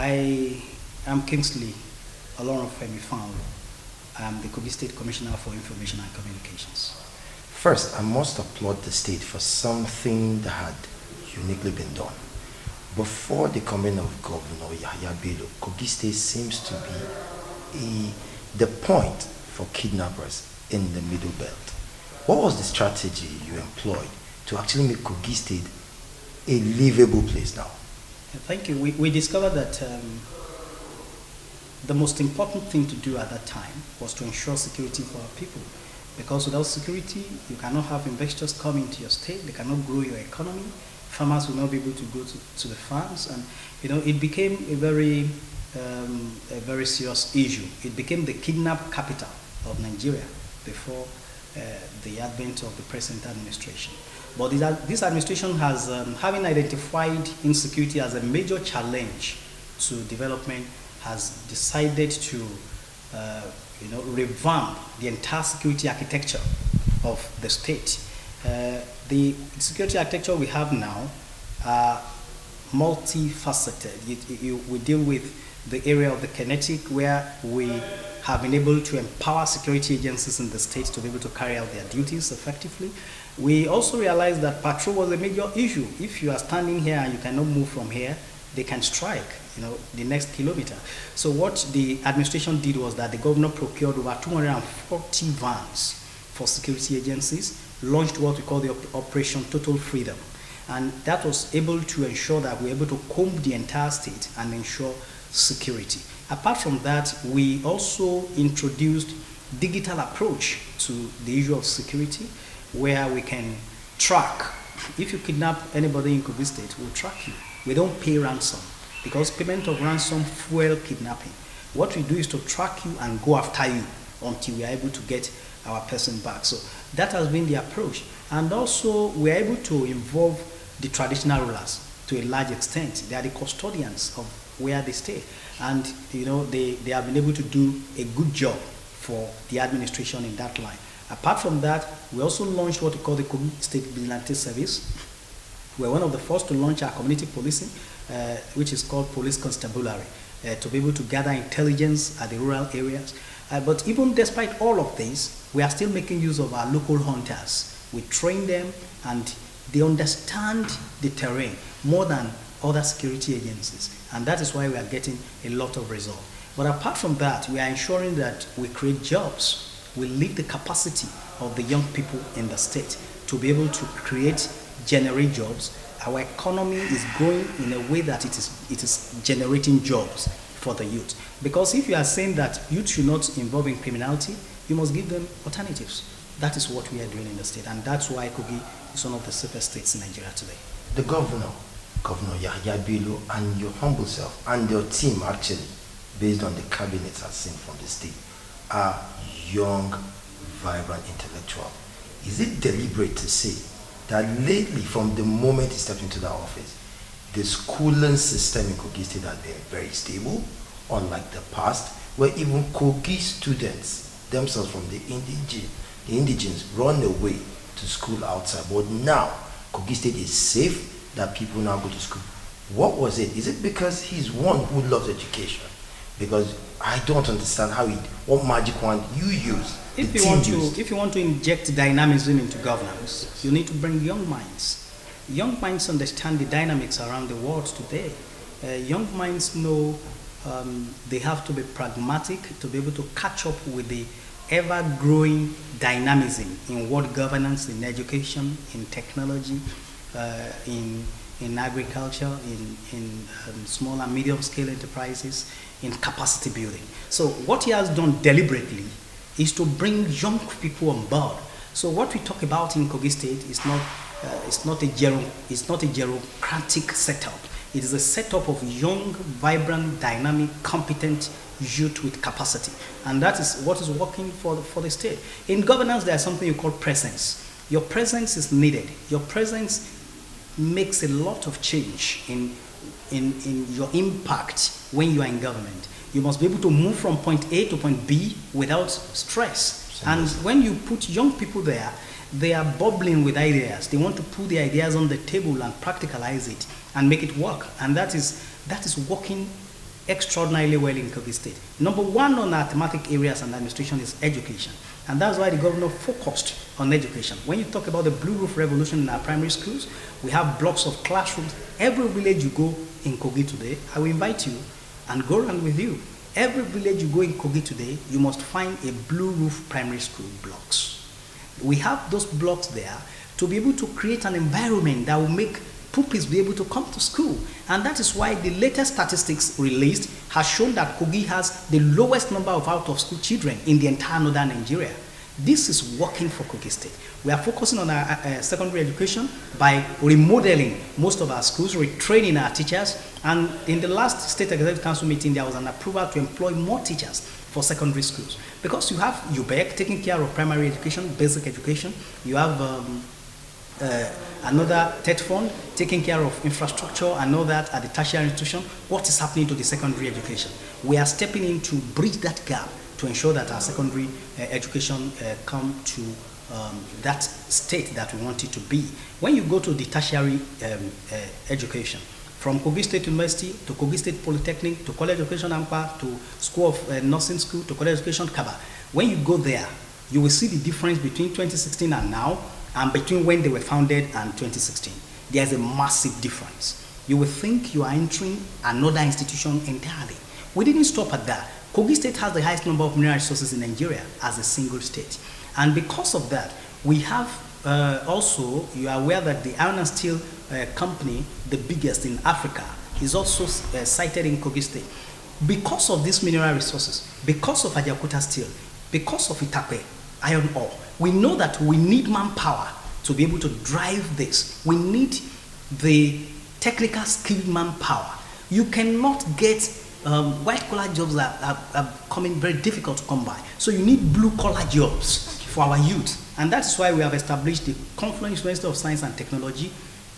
I am Kingsley Olorunfemi Found. I'm the Kogi State Commissioner for Information and Communications. First, I must applaud the state for something that had uniquely been done. Before the coming of Governor Yahaya Bello, Kogi State seems to be the point for kidnappers in the Middle Belt. What was the strategy you employed to actually make Kogi State a livable place now? Thank you. We discovered that the most important thing to do at that time was to ensure security for our people. Because without security, you cannot have investors come into your state, they cannot grow your economy, farmers will not be able to go to the farms, and it became a very serious issue. It became the kidnap capital of Nigeria before the advent of the present administration. But this administration has, having identified insecurity as a major challenge to development, has decided to revamp the entire security architecture of the state. The security architecture we have now are multifaceted. We deal with the area of the kinetic, where we have been able to empower security agencies in the state to be able to carry out their duties effectively. We also realized that patrol was a major issue. If you are standing here and you cannot move from here, they can strike, the next kilometer. So what the administration did was that the governor procured over 240 vans for security agencies, launched what we call the Operation Total Freedom. And that was able to ensure that we were able to comb the entire state and ensure security. Apart from that, we also introduced digital approach to the issue of security, where we can track. If you kidnap anybody in Kogi State, we'll track you. We don't pay ransom, because payment of ransom fuel kidnapping. What we do is to track you and go after you until we are able to get our person back. So that has been the approach. And also we are able to involve the traditional rulers to a large extent. They are the custodians of where they stay. And they have been able to do a good job for the administration in that line. Apart from that, we also launched what we call the Kogi State Vigilante Service. We're one of the first to launch our community policing, which is called Police Constabulary, to be able to gather intelligence at the rural areas. But even despite all of this, we are still making use of our local hunters. We train them and they understand the terrain more than other security agencies. And that is why we are getting a lot of results. But apart from that, we are ensuring that we create jobs. We lift the capacity of the young people in the state to be able to generate jobs. Our economy is growing in a way that it is generating jobs for the youth. Because if you are saying that youth should not involve in criminality, you must give them alternatives. That is what we are doing in the state, and that's why Kogi is one of the safest states in Nigeria today. The Governor Yahaya Bello, and your humble self, and your team actually, based on the cabinets I've seen from the state, are young, vibrant intellectual. Is it deliberate to say that lately, from the moment he stepped into the office, the schooling system in Kogi State has been very stable, unlike the past, where even Kogi students themselves from the indigens run away to school outside? But now, Kogi State is safe, that people now go to school. What was it? Is it because he's one who loves education? Because I don't understand what magic wand you use. If you want to inject dynamism into governance, you need to bring young minds. Young minds understand the dynamics around the world today. Young minds know they have to be pragmatic to be able to catch up with the ever-growing dynamism in world governance, in education, in technology, in agriculture, in small and medium-scale enterprises, in capacity building. So what he has done deliberately is to bring young people on board. So what we talk about in Kogi State is not a bureaucratic setup. It is a setup of young, vibrant, dynamic, competent youth with capacity, and that is what is working for the state. In governance, there is something you call presence. Your presence is needed. Your presence makes a lot of change in your impact when you are in government. You must be able to move from point A to point B without stress. And when you put young people there, they are bubbling with ideas. They want to put the ideas on the table and practicalize it and make it work. And that is working extraordinarily well in Kogi State. Number one on our thematic areas and administration is education. And that's why the governor focused on education. When you talk about the Blue Roof Revolution in our primary schools, we have blocks of classrooms. Every village you go in Kogi today, I will invite you and go around with you. Every village you go in Kogi today, you must find a Blue Roof primary school blocks. We have those blocks there to be able to create an environment that will make pupils be able to come to school. And that is why the latest statistics released has shown that Kogi has the lowest number of out-of-school children in the entire northern Nigeria. This is working for Kogi State. We are focusing on our secondary education by remodeling most of our schools, retraining our teachers, and in the last State Executive Council meeting, there was an approval to employ more teachers for secondary schools. Because you have UBEC taking care of primary education, basic education, you have another TET fund taking care of infrastructure and all that at the tertiary institution. What is happening to the secondary education? We are stepping in to bridge that gap to ensure that our secondary education come to that state that we want it to be. When you go to the tertiary education, from Kogi State University to Kogi State Polytechnic to College Education Ampa to School of Nursing School to College Education Kaba, when you go there, you will see the difference between 2016 and now, and between when they were founded and 2016. There's a massive difference. You will think you are entering another institution entirely. We didn't stop at that. Kogi State has the highest number of mineral resources in Nigeria as a single state. And because of that, we have also, you are aware that the iron and steel company, the biggest in Africa, is also sited in Kogi State. Because of these mineral resources, because of Ajaokuta steel, because of Itakwe iron ore, we know that we need manpower to be able to drive this. We need the technical skilled manpower. You cannot get white-collar jobs that are becoming very difficult to come by. So you need blue-collar jobs for our youth. And that's why we have established the Confluence University of Science and Technology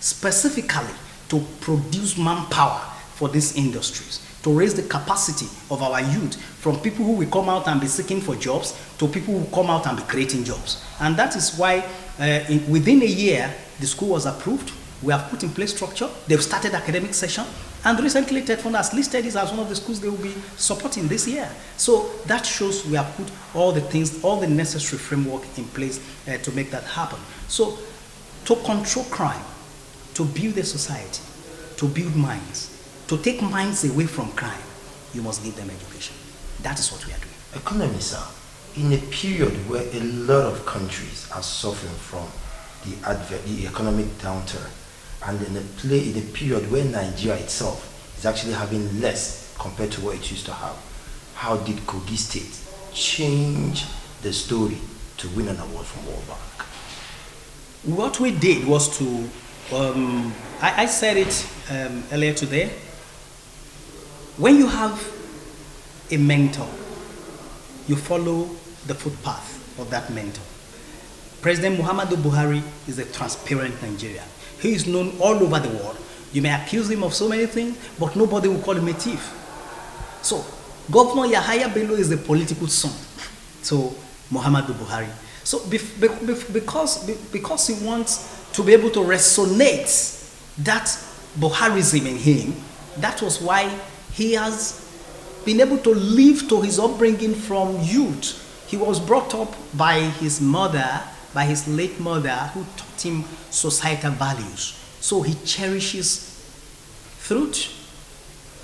specifically to produce manpower for these industries, to raise the capacity of our youth from people who will come out and be seeking for jobs to people who will come out and be creating jobs. And that is why within a year, the school was approved. We have put in place structure. They've started academic session. And recently, TET Fund has listed this as one of the schools they will be supporting this year. So that shows we have put all the things, all the necessary framework in place to make that happen. So to control crime, to build a society, to build minds, to take minds away from crime, you must give them education. That is what we are doing. Economy, sir, in a period where a lot of countries are suffering from the economic downturn, and in a period where Nigeria itself is actually having less compared to what it used to have, how did Kogi State change the story to win an award from World Bank? What we did was to, I said it earlier today, when you have a mentor, you follow the footpath of that mentor. President Muhammadu Buhari is a transparent Nigerian. He is known all over the world. You may accuse him of so many things, but nobody will call him a thief. So, Governor Yahaya Bello is the political son to Muhammadu Buhari. So, because he wants to be able to resonate that Buharism in him, that was why he has been able to live to his upbringing from youth. He was brought up by his mother, by his late mother, who taught him societal values. So he cherishes truth,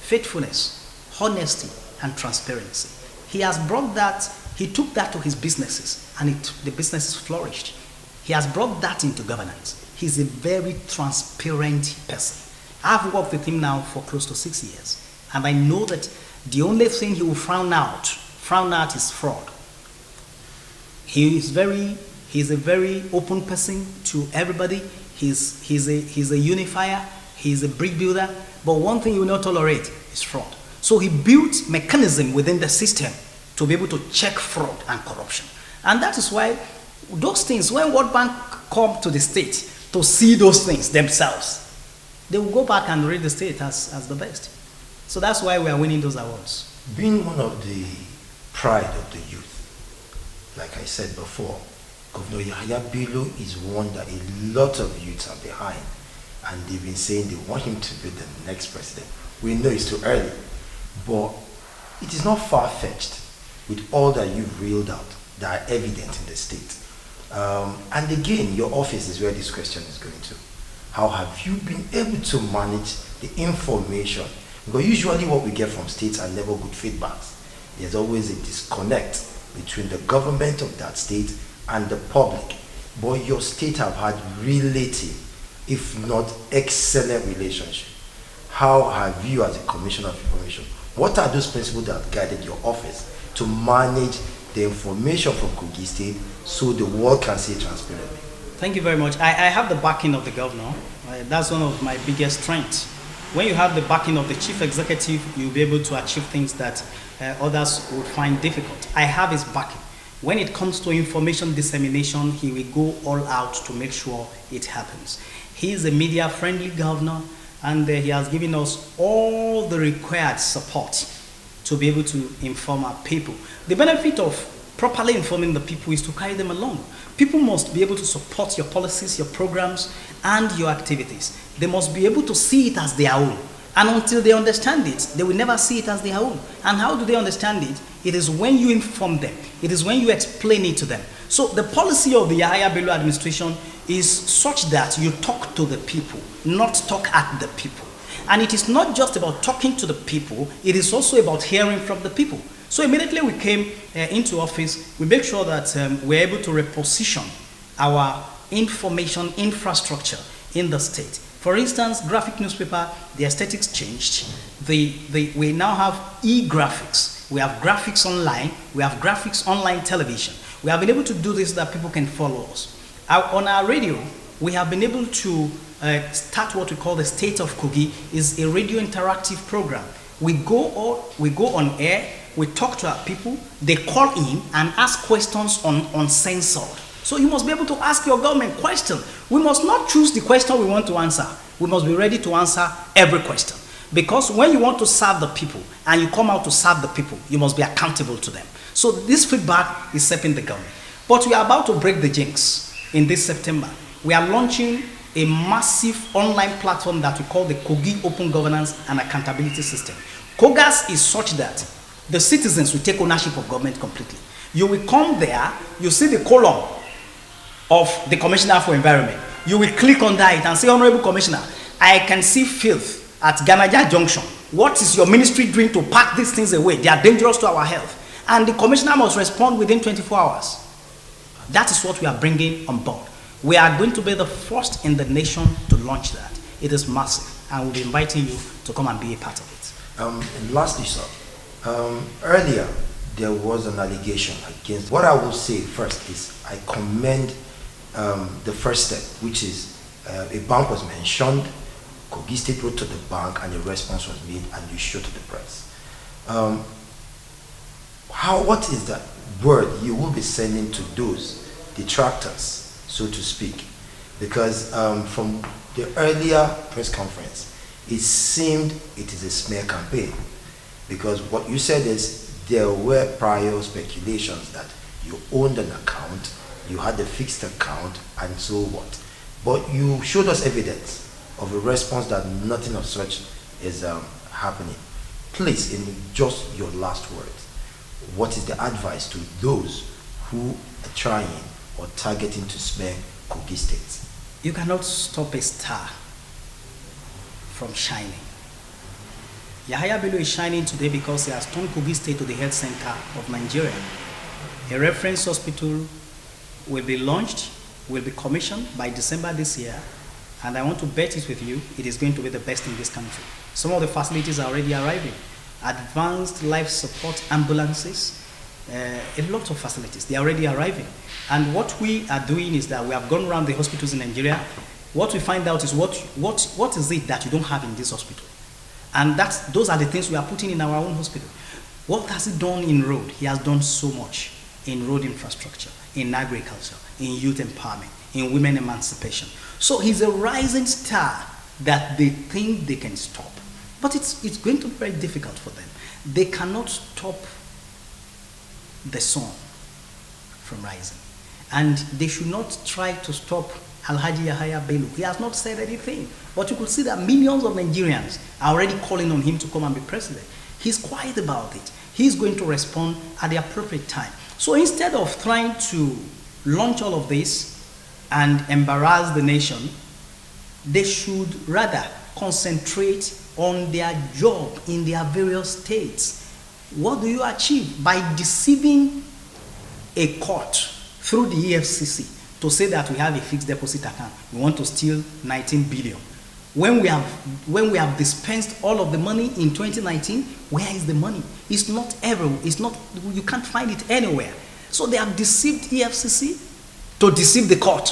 faithfulness, honesty, and transparency. He has brought that, he took that to his businesses, and the businesses flourished. He has brought that into governance. He's a very transparent person. I've worked with him now for close to 6 years, and I know that the only thing he will frown out is fraud. He's a very open person to everybody. He's a unifier. He's a brick builder. But one thing he will not tolerate is fraud. So he built mechanism within the system to be able to check fraud and corruption. And that is why those things, when World Bank come to the state to see those things themselves, they will go back and rate the state as the best. So that's why we are winning those awards. Being one of the pride of the youth, like I said before, Governor Yahaya Bello is one that a lot of youths are behind, and they've been saying they want him to be the next president. We know it's too early, But it is not far-fetched with all that you've reeled out that are evident in the state. And again, your office is where this question is going to. How have you been able to manage the information? Because usually what we get from states are never good feedbacks. There's always a disconnect between the government of that state and the public. But your state have had relative, if not excellent relationship. How have you as a Commissioner of Information, what are those principles that have guided your office to manage the information from Kogi State so the world can see it transparently? Thank you very much. I have the backing of the governor. That's one of my biggest strengths. When you have the backing of the chief executive, you'll be able to achieve things that others would find difficult. I have his backing. When it comes to information dissemination, he will go all out to make sure it happens. He is a media-friendly governor, and he has given us all the required support to be able to inform our people. The benefit of properly informing the people is to carry them along. People must be able to support your policies, your programs, and your activities. They must be able to see it as their own. And until they understand it, they will never see it as their own. And how do they understand it? It is when you inform them. It is when you explain it to them. So the policy of the Yahaya Bello administration is such that you talk to the people, not talk at the people. And it is not just about talking to the people, it is also about hearing from the people. So immediately we came into office, we make sure that we're able to reposition our information infrastructure in the state. For instance, graphic newspaper, the aesthetics changed. We now have e-graphics. We have graphics online. We have graphics online television. We have been able to do this so that people can follow us. On our radio, we have been able to start what we call the State of Kogi. Is a radio interactive program. We go on air, we talk to our people, they call in and ask questions uncensored. So you must be able to ask your government questions. We must not choose the question we want to answer. We must be ready to answer every question. Because when you want to serve the people and you come out to serve the people, you must be accountable to them. So this feedback is helping the government. But we are about to break the jinx in this September. We are launching a massive online platform that we call the Kogi Open Governance and Accountability System. KOGAS is such that the citizens will take ownership of government completely. You will come there, you see the column of the Commissioner for Environment. You will click on that and say, Honorable Commissioner, I can see filth at Ganaja Junction. What is your ministry doing to pack these things away? They are dangerous to our health. And the Commissioner must respond within 24 hours. That is what we are bringing on board. We are going to be the first in the nation to launch that. It is massive, and we'll be inviting you to come and be a part of it. And lastly, sir, earlier there was an allegation against. What I will say first is I commend the first step, which is a bank was mentioned, Kogi State wrote to the bank, and a response was made, and you showed to the press. What is that word you will be sending to those detractors, so to speak? Because from the earlier press conference, it seemed it is a smear campaign. Because what you said is there were prior speculations that you owned an account, you had a fixed account, and so what. But you showed us evidence of a response that nothing of such is happening. Please, in just your last words, what is the advice to those who are trying or targeting to smear Kogi State? You cannot stop a star from shining. Yahaya Bello is shining today because he has turned Kogi State to the health center of Nigeria. A reference hospital will be launched, will be commissioned by December this year, and I want to bet it with you, it is going to be the best in this country. Some of the facilities are already arriving. Advanced life support ambulances, a lot of facilities, they are already arriving. And what we are doing is that we have gone around the hospitals in Nigeria. What we find out is what is it that you don't have in this hospital? And those are the things we are putting in our own hospital. What has he done in road? He has done so much in road infrastructure, in agriculture, in youth empowerment, in women emancipation. So he's a rising star that they think they can stop. But it's going to be very difficult for them. They cannot stop the sun from rising. And they should not try to stop Alhaji Yahaya Bello. He has not said anything. But you could see that millions of Nigerians are already calling on him to come and be president. He's quiet about it. He's going to respond at the appropriate time. So instead of trying to launch all of this and embarrass the nation, they should rather concentrate on their job in their various states. What do you achieve by deceiving a court through the EFCC to say that we have a fixed deposit account? We want to steal 19 billion. When we have dispensed all of the money in 2019, where is the money? It's not everywhere. It's not. You can't find it anywhere. So they have deceived EFCC to deceive the court.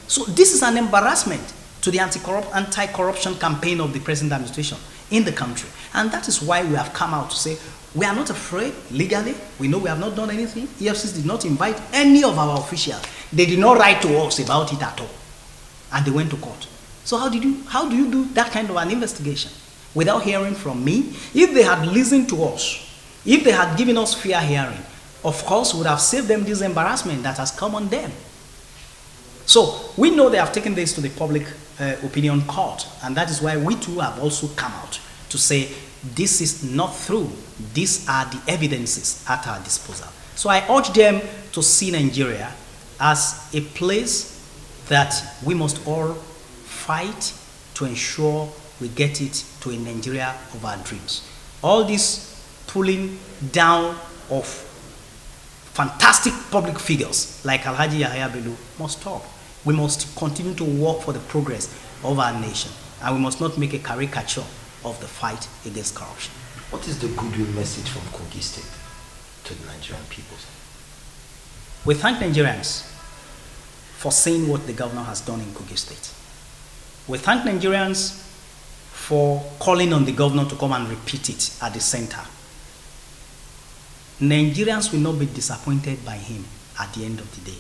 So this is an embarrassment to the anti-corruption campaign of the present administration in the country. And that is why we have come out to say we are not afraid legally. We know we have not done anything. EFCC did not invite any of our officials. They did not write to us about it at all. And they went to court. So how do you do that kind of an investigation without hearing from me? If they had listened to us, if they had given us fair hearing, of course, we would have saved them this embarrassment that has come on them. So we know they have taken this to the public opinion court, and that is why we too have also come out to say this is not true. These are the evidences at our disposal. So I urge them to see Nigeria as a place that we must all fight to ensure we get it to a Nigeria of our dreams. All this pulling down of fantastic public figures like Alhaji Yahaya Bello must stop. We must continue to work for the progress of our nation, and we must not make a caricature of the fight against corruption. What is the goodwill message from Kogi State to the Nigerian people? We thank Nigerians for seeing what the governor has done in Kogi State. We thank Nigerians for calling on the governor to come and repeat it at the center. Nigerians will not be disappointed by him at the end of the day.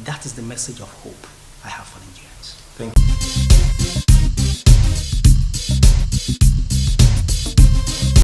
That is the message of hope I have for Nigerians. Thank you.